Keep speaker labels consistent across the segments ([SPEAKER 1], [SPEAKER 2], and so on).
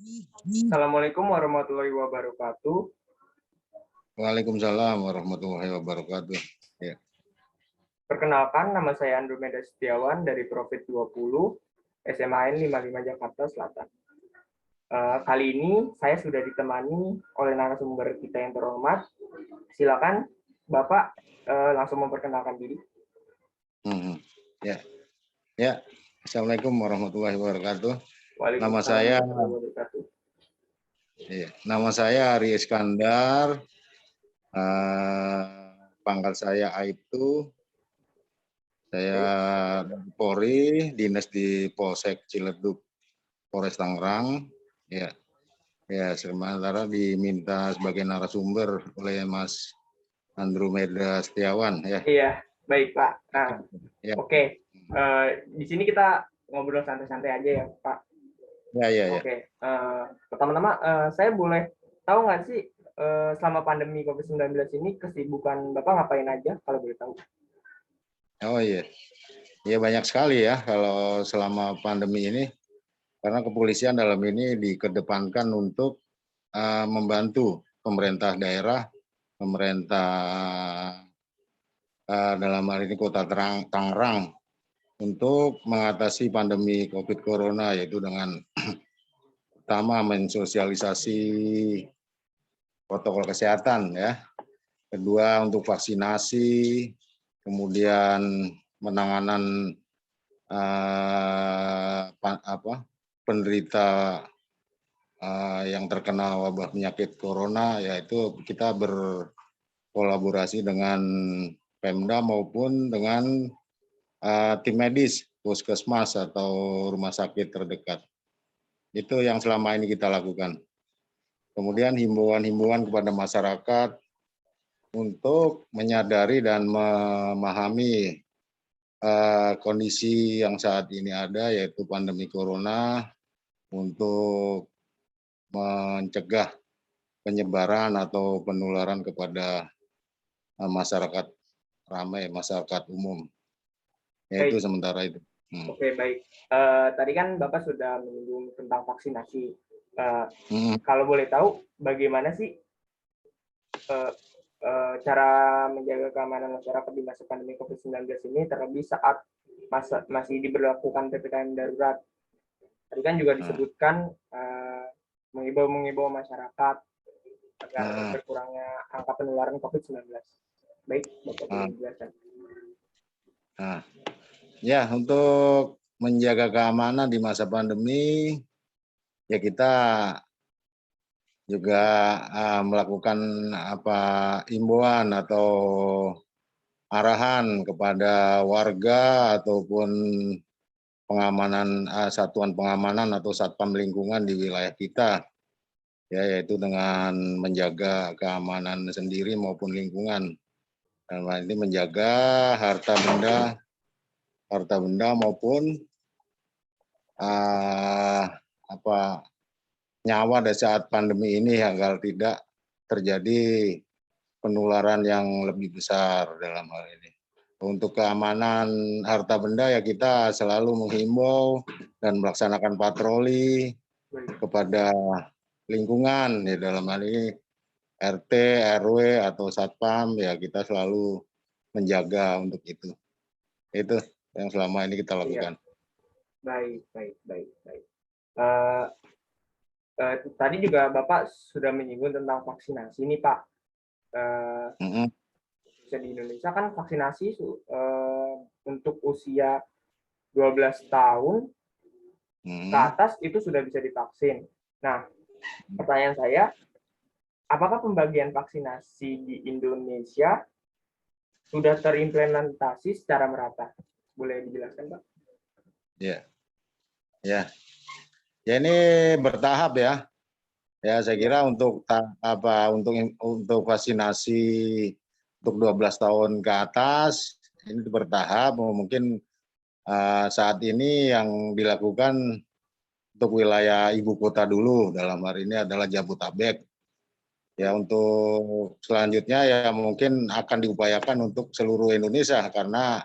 [SPEAKER 1] Assalamualaikum warahmatullahi wabarakatuh.
[SPEAKER 2] Waalaikumsalam warahmatullahi wabarakatuh. Ya.
[SPEAKER 1] Perkenalkan, nama saya Andromeda Setiawan dari Profit 20, SMAN 55 Jakarta Selatan. Kali ini saya sudah ditemani oleh narasumber kita yang terhormat. Silakan Bapak langsung memperkenalkan diri.
[SPEAKER 2] Ya. Assalamualaikum warahmatullahi wabarakatuh.
[SPEAKER 1] Waalaikumsalam.
[SPEAKER 2] Nama saya Ari Iskandar. Pangkat saya Aibtu. Saya dari Polri, dinas di Polsek Ciledug, Polres Tangerang. Ya, sementara diminta sebagai narasumber oleh Mas Andromeda Setiawan. Ya.
[SPEAKER 1] Iya, baik Pak. Nah,
[SPEAKER 2] ya.
[SPEAKER 1] Oke. Di sini kita ngobrol santai-santai aja ya Pak.
[SPEAKER 2] Ya.
[SPEAKER 1] Oke. Pertama-tama saya boleh tahu nggak sih selama pandemi COVID-19 ini kesibukan Bapak ngapain aja kalau boleh tahu?
[SPEAKER 2] Oh iya. Ya banyak sekali ya kalau selama pandemi ini, karena kepolisian dalam ini dikedepankan untuk membantu pemerintah daerah, pemerintah dalam hal ini Kota Tangerang untuk mengatasi pandemi COVID Corona, yaitu dengan pertama mensosialisasi protokol kesehatan ya, kedua untuk vaksinasi, kemudian penanganan penderita yang terkena wabah penyakit corona, yaitu kita berkolaborasi dengan Pemda maupun dengan tim medis, puskesmas atau rumah sakit terdekat. Itu yang selama ini kita lakukan. Kemudian himbauan-himbauan kepada masyarakat untuk menyadari dan memahami kondisi yang saat ini ada, yaitu pandemi corona, untuk mencegah penyebaran atau penularan kepada masyarakat ramai, masyarakat umum. Yaitu sementara itu.
[SPEAKER 1] Oke, baik. Tadi kan Bapak sudah menyinggung tentang vaksinasi. Kalau boleh tahu, bagaimana sih cara menjaga keamanan masyarakat di masa pandemi COVID-19 ini, terlebih saat masih diberlakukan PPKM darurat? Tadi kan juga disebutkan mengimbau masyarakat agar berkurangnya angka penularan COVID-19. Baik, Bapak boleh menjelaskan.
[SPEAKER 2] Ya, untuk menjaga keamanan di masa pandemi, ya kita juga melakukan himbauan atau arahan kepada warga ataupun pengamanan satuan pengamanan atau satpam lingkungan di wilayah kita, ya, yaitu dengan menjaga keamanan sendiri maupun lingkungan. Dan ini menjaga harta benda maupun nyawa pada saat pandemi ini agar tidak terjadi penularan yang lebih besar dalam hal ini. Untuk keamanan harta benda ya kita selalu menghimbau dan melaksanakan patroli kepada lingkungan, ya dalam hal ini RT, RW atau satpam, ya kita selalu menjaga untuk itu. Itu yang selama ini kita lakukan.
[SPEAKER 1] Baik. Tadi juga Bapak sudah menyinggung tentang vaksinasi nih Pak. Di Indonesia kan vaksinasi untuk usia 12 tahun ke atas itu sudah bisa divaksin. Nah, pertanyaan saya, apakah pembagian vaksinasi di Indonesia sudah terimplementasi secara merata? Boleh dijelaskan, Pak?
[SPEAKER 2] Ya, ini bertahap ya. Ya, saya kira untuk vaksinasi untuk 12 tahun ke atas ini bertahap. Mungkin saat ini yang dilakukan untuk wilayah ibu kota dulu, dalam hari ini adalah Jabodetabek. Ya, untuk selanjutnya ya mungkin akan diupayakan untuk seluruh Indonesia, karena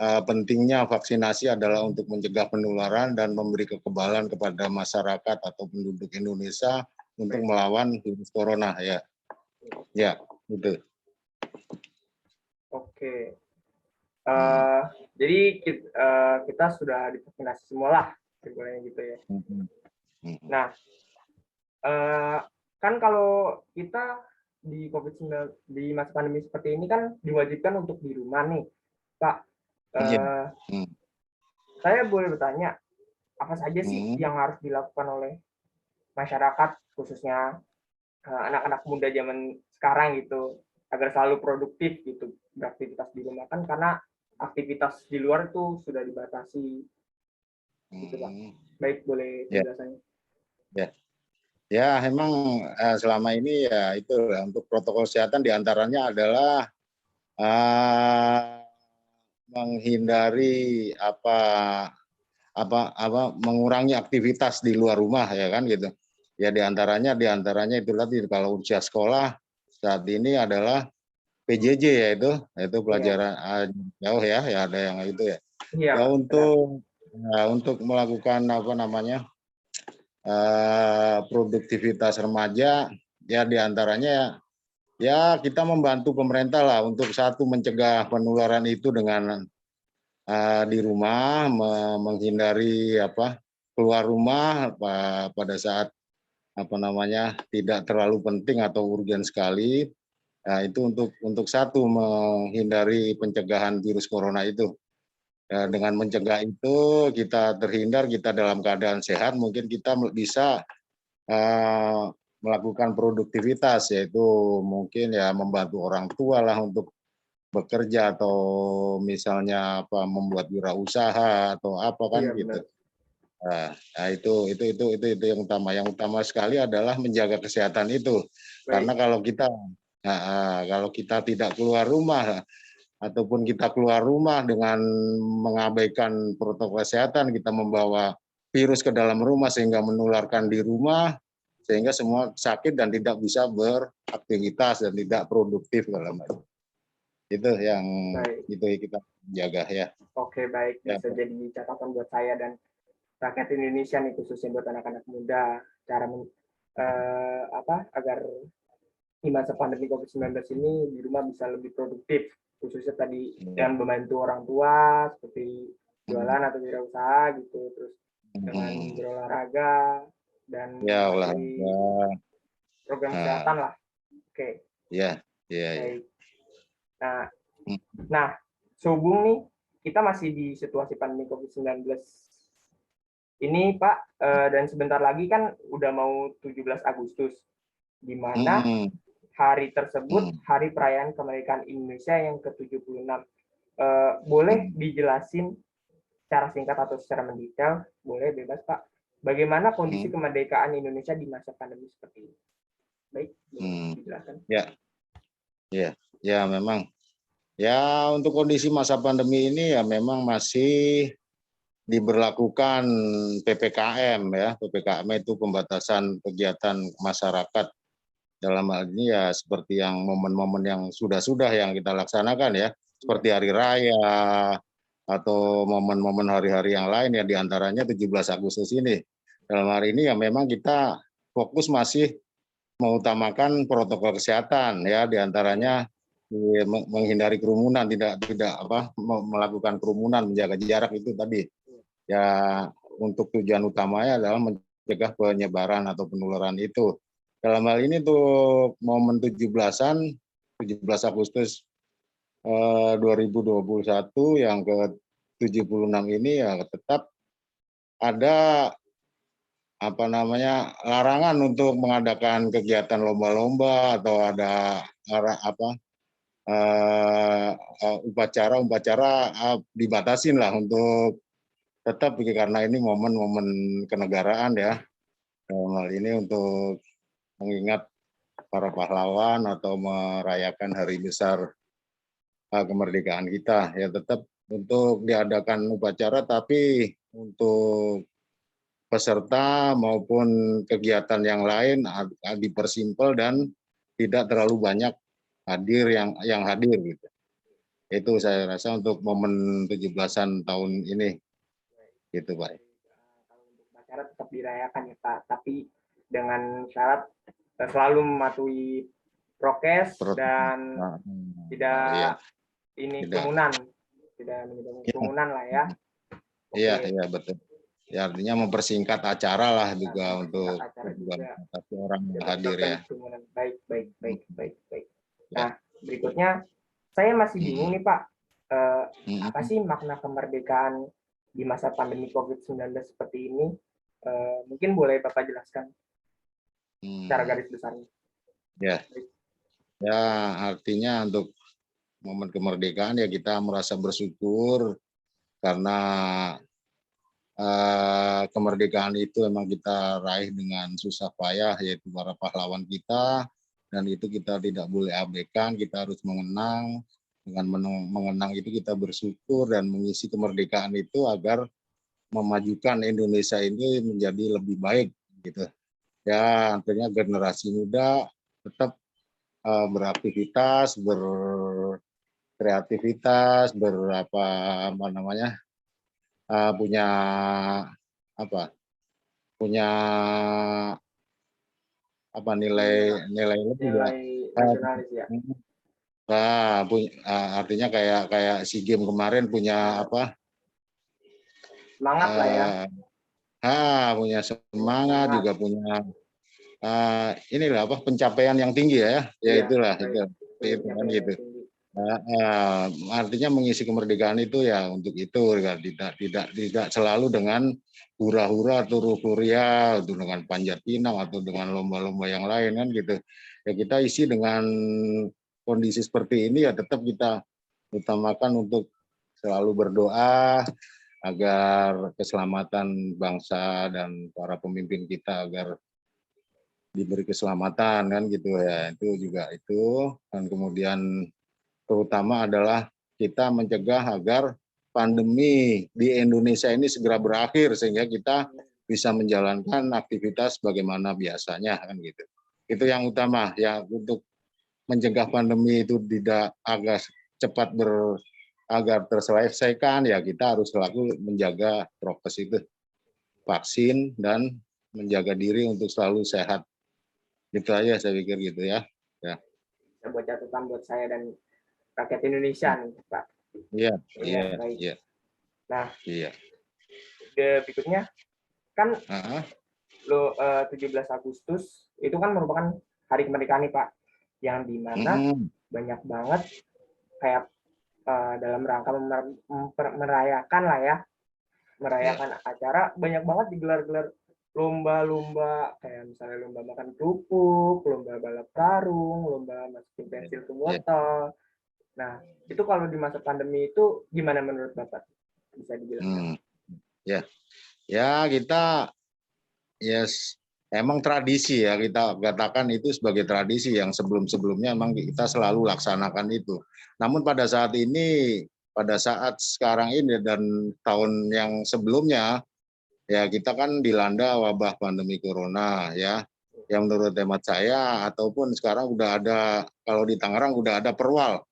[SPEAKER 2] pentingnya vaksinasi adalah untuk mencegah penularan dan memberi kekebalan kepada masyarakat atau penduduk Indonesia untuk melawan virus corona ya. Ya, gitu.
[SPEAKER 1] Oke. Jadi kita sudah divaksinasi semua lah, simpelnya gitu ya. Nah, kan kalau kita di COVID-19 di masa pandemi seperti ini kan diwajibkan untuk di rumah nih, Pak. Saya boleh bertanya, apa saja sih yang harus dilakukan oleh masyarakat, khususnya anak-anak muda zaman sekarang gitu, agar selalu produktif gitu beraktivitas di rumah, kan karena aktivitas di luar itu sudah dibatasi gitu, Pak. Baik, boleh penjelasannya.
[SPEAKER 2] Ya, memang selama ini ya itu untuk protokol kesehatan diantaranya adalah menghindari mengurangi aktivitas di luar rumah ya kan gitu. Ya diantaranya itu tadi kalau usia sekolah saat ini adalah PJJ yaitu pelajaran jauh ya ada yang itu ya. Ya untuk melakukan produktivitas remaja ya diantaranya ya kita membantu pemerintah lah untuk satu mencegah penularan itu dengan di rumah, menghindari keluar rumah pada saat tidak terlalu penting atau urgen sekali. Nah, itu untuk satu menghindari pencegahan virus corona itu. Dengan mencegah itu kita terhindar, kita dalam keadaan sehat, mungkin kita bisa melakukan produktivitas, yaitu mungkin ya membantu orang tua lah untuk bekerja atau misalnya membuat wirausaha atau apa kan gitu. Nah, itu yang utama. Yang utama sekali adalah menjaga kesehatan itu. Karena kalau kita tidak keluar rumah ataupun kita keluar rumah dengan mengabaikan protokol kesehatan, kita membawa virus ke dalam rumah sehingga menularkan di rumah, sehingga semua sakit dan tidak bisa beraktivitas dan tidak produktif dalam itu yang itu kita jaga ya.
[SPEAKER 1] Oke, baik, bisa jadi catatan buat saya dan rakyat Indonesia nih, khususnya buat anak-anak muda, cara agar di masa pandemi COVID-19 ini di rumah bisa lebih produktif, khususnya tadi dengan membantu orang tua seperti jualan atau wirausaha gitu, terus dengan berolahraga dan program kesehatan lah. Oke.
[SPEAKER 2] Iya.
[SPEAKER 1] Baik. Nah, sehubung nih kita masih di situasi pandemi COVID-19 ini, Pak, dan sebentar lagi kan udah mau 17 Agustus, di mana hari tersebut hari perayaan kemerdekaan Indonesia yang ke-76. Boleh dijelasin secara singkat atau secara mendetail, boleh bebas, Pak, bagaimana kondisi kemerdekaan Indonesia di masa pandemi seperti ini? Baik, boleh dijelaskan.
[SPEAKER 2] Ya memang. Ya untuk kondisi masa pandemi ini ya memang masih diberlakukan PPKM ya. PPKM itu pembatasan kegiatan masyarakat. Dalam hal ini ya seperti yang momen-momen yang sudah yang kita laksanakan ya. Seperti hari raya atau momen-momen hari-hari yang lain ya diantaranya 17 Agustus ini. Dalam hari ini ya memang kita fokus masih mengutamakan protokol kesehatan ya diantaranya menghindari kerumunan, tidak melakukan kerumunan, menjaga jarak itu tadi. Ya untuk tujuan utamanya adalah mencegah penyebaran atau penularan itu. Dalam hal ini tuh momen 17 Agustus 2021 yang ke-76 ini ya tetap ada larangan untuk mengadakan kegiatan lomba-lomba atau ada upacara dibatasin lah untuk tetap karena ini momen-momen kenegaraan ya. Hal ini untuk mengingat para pahlawan atau merayakan hari besar kemerdekaan kita ya tetap untuk diadakan upacara tapi untuk peserta maupun kegiatan yang lain dipersimpel dan tidak terlalu banyak yang hadir gitu. Itu saya rasa untuk momen 17-an tahun ini, gitu Pak.
[SPEAKER 1] Kalau untuk upacara tetap dirayakan ya Pak, tapi dengan syarat selalu mematuhi prokes dan
[SPEAKER 2] Iya,
[SPEAKER 1] tidak ini
[SPEAKER 2] tidak.
[SPEAKER 1] kerumunan, tidak menyebabkan kerumunan lah ya.
[SPEAKER 2] Iya,
[SPEAKER 1] Oke,
[SPEAKER 2] iya betul. Ya artinya mempersingkat acara lah juga
[SPEAKER 1] singkat
[SPEAKER 2] untuk
[SPEAKER 1] acara juga
[SPEAKER 2] tapi orang yang
[SPEAKER 1] tidak
[SPEAKER 2] hadir
[SPEAKER 1] menyebabkan
[SPEAKER 2] ya.
[SPEAKER 1] kerumunan. Baik, baik, baik, baik, baik.
[SPEAKER 2] Ya.
[SPEAKER 1] Nah, berikutnya saya masih bingung nih Pak, apa sih makna kemerdekaan di masa pandemi COVID-19 seperti ini? Mungkin boleh Bapak jelaskan secara garis besarnya.
[SPEAKER 2] Ya, ya artinya untuk momen kemerdekaan ya kita merasa bersyukur karena kemerdekaan itu memang kita raih dengan susah payah, yaitu para pahlawan kita, dan itu kita tidak boleh abaikan, kita harus mengenang, dengan mengenang itu kita bersyukur dan mengisi kemerdekaan itu agar memajukan Indonesia ini menjadi lebih baik gitu. Ya, artinya generasi muda tetap beraktivitas, berkreativitas, apa namanya, punya apa, punya
[SPEAKER 1] Punya
[SPEAKER 2] nilai lebih ya.
[SPEAKER 1] nilai nasionalis ya.
[SPEAKER 2] Artinya kayak kayak SEA Games kemarin punya apa?
[SPEAKER 1] Semangat lah ya.
[SPEAKER 2] Punya semangat juga punya inilah apa pencapaian yang tinggi ya. Ya
[SPEAKER 1] Iya,
[SPEAKER 2] itulah
[SPEAKER 1] baik.
[SPEAKER 2] itu kan
[SPEAKER 1] Pencapaian yang
[SPEAKER 2] gitu.
[SPEAKER 1] tinggi.
[SPEAKER 2] Artinya mengisi kemerdekaan itu ya untuk itu ya, tidak selalu dengan hura-hura atau euforia atau dengan panjat pinang atau dengan lomba-lomba yang lain kan gitu. Ya kita isi dengan kondisi seperti ini ya tetap kita utamakan untuk selalu berdoa agar keselamatan bangsa dan para pemimpin kita agar diberi keselamatan kan gitu ya. Itu juga itu, dan kemudian terutama adalah kita mencegah agar pandemi di Indonesia ini segera berakhir sehingga kita bisa menjalankan aktivitas bagaimana biasanya kan gitu. Itu yang utama ya, untuk mencegah pandemi itu tidak agak cepat agar terselesaikan ya kita harus selalu menjaga prokes itu, vaksin dan menjaga diri untuk selalu sehat. Itu aja saya pikir gitu ya. Ya.
[SPEAKER 1] Saya buat catatan buat saya dan rakyat Indonesia nih Pak.
[SPEAKER 2] Iya,
[SPEAKER 1] Iya,
[SPEAKER 2] iya,
[SPEAKER 1] baik.
[SPEAKER 2] iya.
[SPEAKER 1] Nah,
[SPEAKER 2] Iya.
[SPEAKER 1] berikutnya kan
[SPEAKER 2] Uh-huh.
[SPEAKER 1] 17 Agustus itu kan merupakan hari kemerdekaan nih Pak, yang dimana banyak banget kayak dalam rangka merayakan lah ya, merayakan acara, banyak banget digelar-gelar lomba-lomba kayak misalnya lomba makan kerupuk, lomba balap karung, lomba masukin pensil ke botol. Nah, itu kalau di masa pandemi itu gimana menurut Bapak? Bisa dijelaskan?
[SPEAKER 2] Ya, ya kita yes, emang tradisi ya, kita katakan itu sebagai tradisi yang sebelum-sebelumnya emang kita selalu laksanakan itu. Namun pada saat ini, pada saat sekarang ini dan tahun yang sebelumnya, ya kita kan dilanda wabah pandemi corona ya. Yang menurut hemat saya ataupun sekarang udah ada, kalau di Tangerang udah ada perwal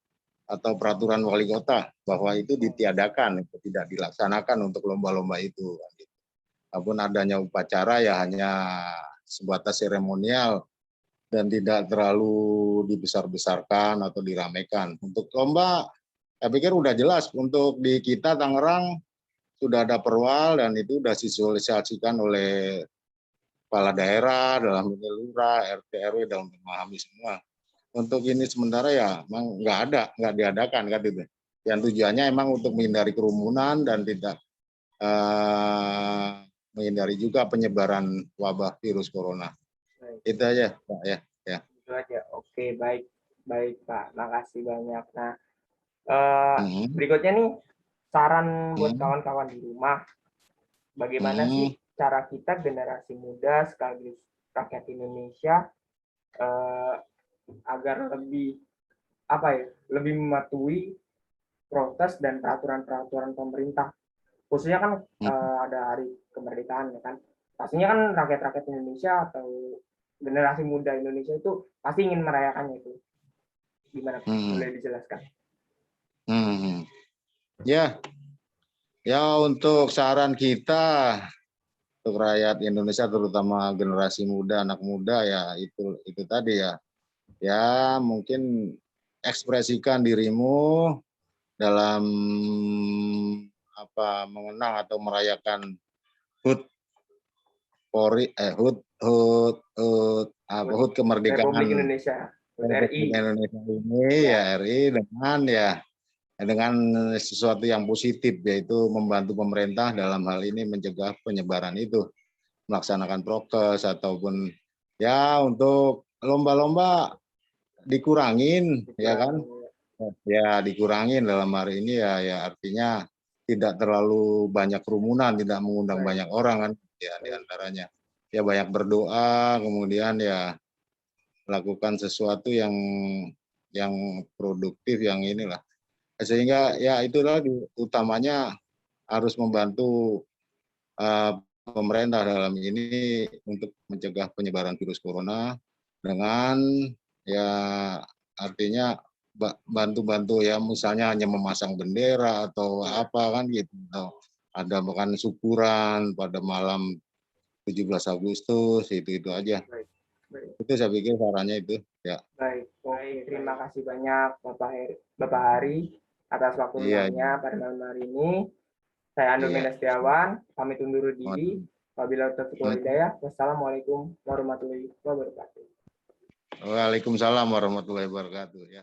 [SPEAKER 2] atau peraturan wali kota bahwa itu ditiadakan, tidak dilaksanakan untuk lomba-lomba itu. Apapun adanya upacara ya hanya sebatas seremonial dan tidak terlalu dibesar-besarkan atau diramaikan. Untuk lomba, saya pikir udah jelas untuk di kita Tangerang sudah ada perwal dan itu sudah disosialisasikan oleh kepala daerah dalam ini lurah, RT RW dalam memahami semua. Untuk ini sementara ya memang nggak diadakan kan itu. Yang tujuannya emang untuk menghindari kerumunan dan tidak menghindari juga penyebaran wabah virus corona.
[SPEAKER 1] Baik.
[SPEAKER 2] Itu aja, Pak ya. Ya.
[SPEAKER 1] Itu aja. Oke, baik, baik Pak. Makasih banyak. Nah, berikutnya nih saran buat kawan-kawan di rumah. Bagaimana sih cara kita generasi muda sekaligus rakyat Indonesia agar lebih lebih mematuhi proses dan peraturan-peraturan pemerintah, khususnya kan ada hari kemerdekaan ya kan, pastinya kan rakyat-rakyat Indonesia atau generasi muda Indonesia itu pasti ingin merayakannya itu. Gimana Pak? Boleh dijelaskan?
[SPEAKER 2] Hmm. Ya, ya untuk saran kita untuk rakyat Indonesia terutama generasi muda, anak muda ya itu tadi ya. Ya mungkin ekspresikan dirimu dalam mengenang atau merayakan HUT Polri HUT
[SPEAKER 1] Republik
[SPEAKER 2] kemerdekaan
[SPEAKER 1] Indonesia,
[SPEAKER 2] Republik
[SPEAKER 1] RI.
[SPEAKER 2] Indonesia ini
[SPEAKER 1] Ya,
[SPEAKER 2] ya RI dengan sesuatu yang positif yaitu membantu pemerintah dalam hal ini mencegah penyebaran itu, melaksanakan prokes ataupun ya untuk lomba-lomba dikurangin ya kan. Ya dikurangin dalam hari ini ya artinya tidak terlalu banyak kerumunan, tidak mengundang
[SPEAKER 1] baik,
[SPEAKER 2] banyak orang kan ya
[SPEAKER 1] baik,
[SPEAKER 2] diantaranya. Ya banyak berdoa, kemudian ya lakukan sesuatu yang produktif yang inilah. Sehingga ya itulah utamanya harus membantu pemerintah dalam ini untuk mencegah penyebaran virus corona dengan ya artinya bantu-bantu ya misalnya hanya memasang bendera atau apa kan gitu. Ada makan syukuran pada malam 17 Agustus itu aja.
[SPEAKER 1] baik, baik.
[SPEAKER 2] Itu saya pikir sarannya itu ya.
[SPEAKER 1] Baik, oke. Terima kasih banyak Bapak Hari atas waktu
[SPEAKER 2] Iya.
[SPEAKER 1] luangnya pada malam hari ini. Saya Andu
[SPEAKER 2] Iya.
[SPEAKER 1] Setiawan, pamit undur diri. Wabillahi taufiq wal hidayah. Wassalamualaikum warahmatullahi wabarakatuh.
[SPEAKER 2] Waalaikumsalam warahmatullahi wabarakatuh ya.